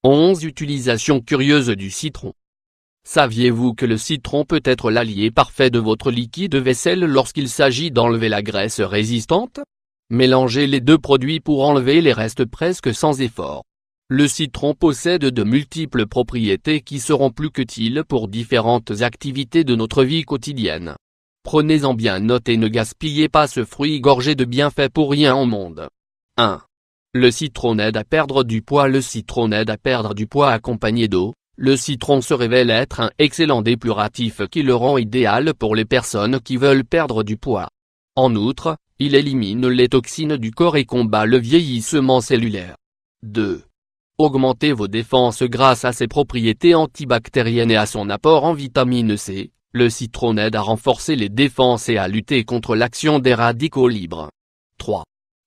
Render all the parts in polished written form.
11 Utilisation curieuse du citron. Saviez-vous que le citron peut être l'allié parfait de votre liquide vaisselle lorsqu'il s'agit d'enlever la graisse résistante? Mélangez les deux produits pour enlever les restes presque sans effort. Le citron possède de multiples propriétés qui seront plus qu'utiles pour différentes activités de notre vie quotidienne. Prenez-en bien note et ne gaspillez pas ce fruit gorgé de bienfaits pour rien au monde. 1. Le citron aide à perdre du poids. Le citron aide à perdre du poids accompagné d'eau. Le citron se révèle être un excellent dépuratif qui le rend idéal pour les personnes qui veulent perdre du poids. En outre, il élimine les toxines du corps et combat le vieillissement cellulaire. 2. Augmentez vos défenses grâce à ses propriétés antibactériennes et à son apport en vitamine C. Le citron aide à renforcer les défenses et à lutter contre l'action des radicaux libres. 3.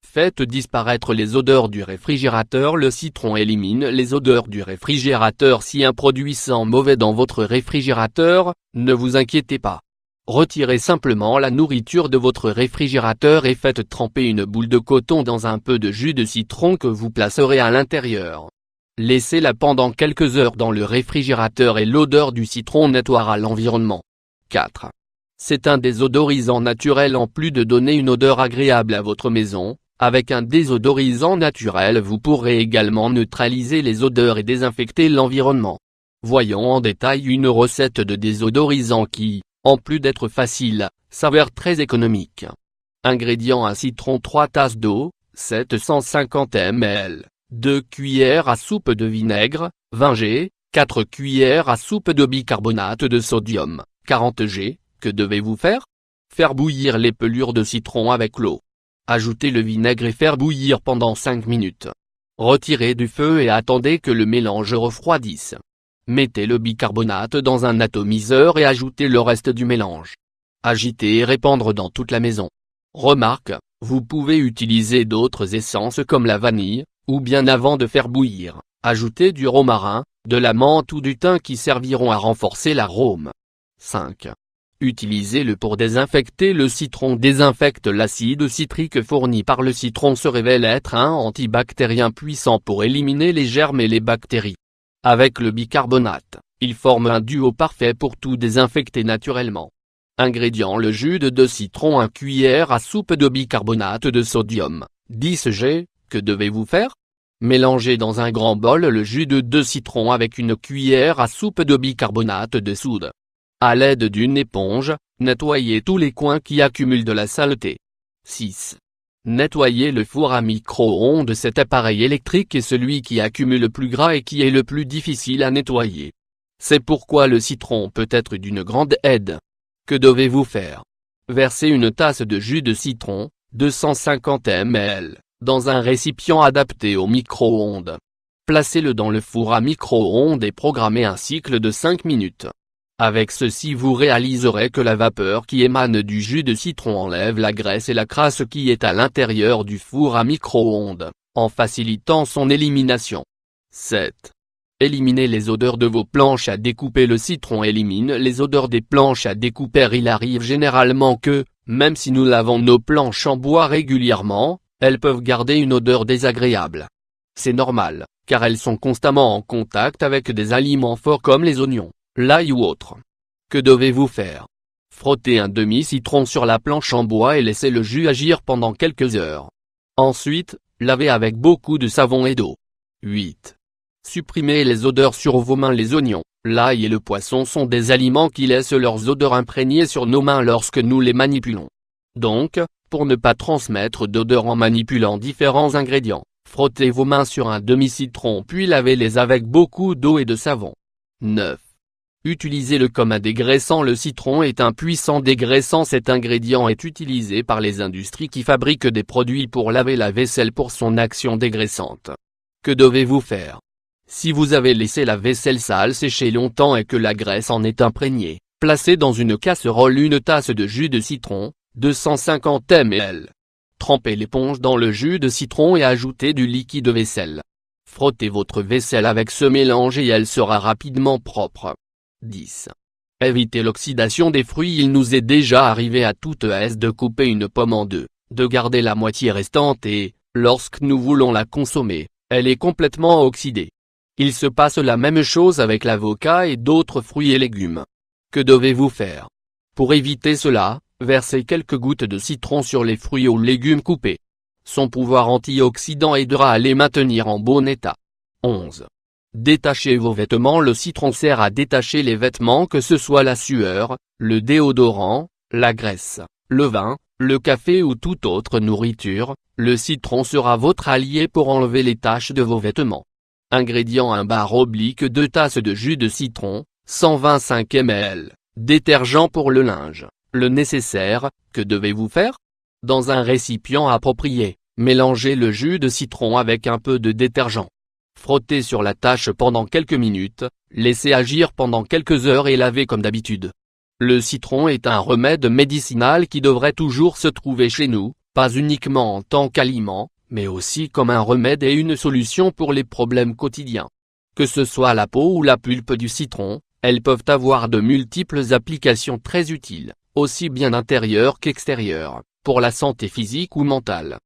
Faites disparaître les odeurs du réfrigérateur. Le citron élimine les odeurs du réfrigérateur. Si un produit sent mauvais dans votre réfrigérateur, ne vous inquiétez pas. Retirez simplement la nourriture de votre réfrigérateur et faites tremper une boule de coton dans un peu de jus de citron que vous placerez à l'intérieur. Laissez-la pendant quelques heures dans le réfrigérateur et l'odeur du citron nettoiera l'environnement. 4. C'est un désodorisant naturel. En plus de donner une odeur agréable à votre maison, avec un désodorisant naturel vous pourrez également neutraliser les odeurs et désinfecter l'environnement. Voyons en détail une recette de désodorisant qui, en plus d'être facile, s'avère très économique. Ingrédients: un citron, 3 tasses d'eau, 750 ml, 2 cuillères à soupe de vinaigre, 20 g, 4 cuillères à soupe de bicarbonate de sodium, 40 g. Que devez-vous faire? Faire bouillir les pelures de citron avec l'eau. Ajoutez le vinaigre et faire bouillir pendant 5 minutes. Retirez du feu et attendez que le mélange refroidisse. Mettez le bicarbonate dans un atomiseur et ajoutez le reste du mélange. Agitez et répandre dans toute la maison. Remarque, vous pouvez utiliser d'autres essences comme la vanille, ou bien avant de faire bouillir, ajoutez du romarin, de la menthe ou du thym qui serviront à renforcer l'arôme. 5. Utilisez-le pour désinfecter. Le citron désinfecte. L'acide citrique fourni par le citron se révèle être un antibactérien puissant pour éliminer les germes et les bactéries. Avec le bicarbonate, il forme un duo parfait pour tout désinfecter naturellement. Ingrédients: le jus de 2 citrons, 1 cuillère à soupe de bicarbonate de sodium, 10 g. Que devez-vous faire? Mélangez dans un grand bol le jus de 2 citrons avec une cuillère à soupe de bicarbonate de soude. À l'aide d'une éponge, nettoyez tous les coins qui accumulent de la saleté. 6. Nettoyez le four à micro-ondes. Cet appareil électrique est celui qui accumule le plus gras et qui est le plus difficile à nettoyer. C'est pourquoi le citron peut être d'une grande aide. Que devez-vous faire? Versez une tasse de jus de citron, 250 ml, dans un récipient adapté au micro-ondes. Placez-le dans le four à micro-ondes et programmez un cycle de 5 minutes. Avec ceci vous réaliserez que la vapeur qui émane du jus de citron enlève la graisse et la crasse qui est à l'intérieur du four à micro-ondes, en facilitant son élimination. 7. Éliminez les odeurs de vos planches à découper. Le citron élimine les odeurs des planches à découper. Il arrive généralement que, même si nous lavons nos planches en bois régulièrement, elles peuvent garder une odeur désagréable. C'est normal, car elles sont constamment en contact avec des aliments forts comme les oignons, l'ail ou autres. Que devez-vous faire? Frottez un demi-citron sur la planche en bois et laissez le jus agir pendant quelques heures. Ensuite, lavez avec beaucoup de savon et d'eau. 8. Supprimez les odeurs sur vos mains. Les oignons, l'ail et le poisson sont des aliments qui laissent leurs odeurs imprégnées sur nos mains lorsque nous les manipulons. Donc, pour ne pas transmettre d'odeur en manipulant différents ingrédients, frottez vos mains sur un demi-citron puis lavez-les avec beaucoup d'eau et de savon. 9. Utilisez-le comme un dégraissant. Le citron est un puissant dégraissant. Cet ingrédient est utilisé par les industries qui fabriquent des produits pour laver la vaisselle pour son action dégraissante. Que devez-vous faire? Si vous avez laissé la vaisselle sale sécher longtemps et que la graisse en est imprégnée, placez dans une casserole une tasse de jus de citron, 250 ml. Trempez l'éponge dans le jus de citron et ajoutez du liquide vaisselle. Frottez votre vaisselle avec ce mélange et elle sera rapidement propre. 10. Évitez l'oxydation des fruits. Il nous est déjà arrivé à toute aise de couper une pomme en deux, de garder la moitié restante et, lorsque nous voulons la consommer, elle est complètement oxydée. Il se passe la même chose avec l'avocat et d'autres fruits et légumes. Que devez-vous faire? Pour éviter cela, versez quelques gouttes de citron sur les fruits ou légumes coupés. Son pouvoir antioxydant aidera à les maintenir en bon état. 11. Détachez vos vêtements. Le citron sert à détacher les vêtements, que ce soit la sueur, le déodorant, la graisse, le vin, le café ou toute autre nourriture. Le citron sera votre allié pour enlever les taches de vos vêtements. Ingrédients: 1 bar/2 tasses de jus de citron, 125 ml, détergent pour le linge. Le nécessaire, que devez-vous faire? Dans un récipient approprié, mélangez le jus de citron avec un peu de détergent. Frottez sur la tache pendant quelques minutes, laissez agir pendant quelques heures et lavez comme d'habitude. Le citron est un remède médicinal qui devrait toujours se trouver chez nous, pas uniquement en tant qu'aliment, mais aussi comme un remède et une solution pour les problèmes quotidiens. Que ce soit la peau ou la pulpe du citron, elles peuvent avoir de multiples applications très utiles, aussi bien intérieures qu'extérieures, pour la santé physique ou mentale.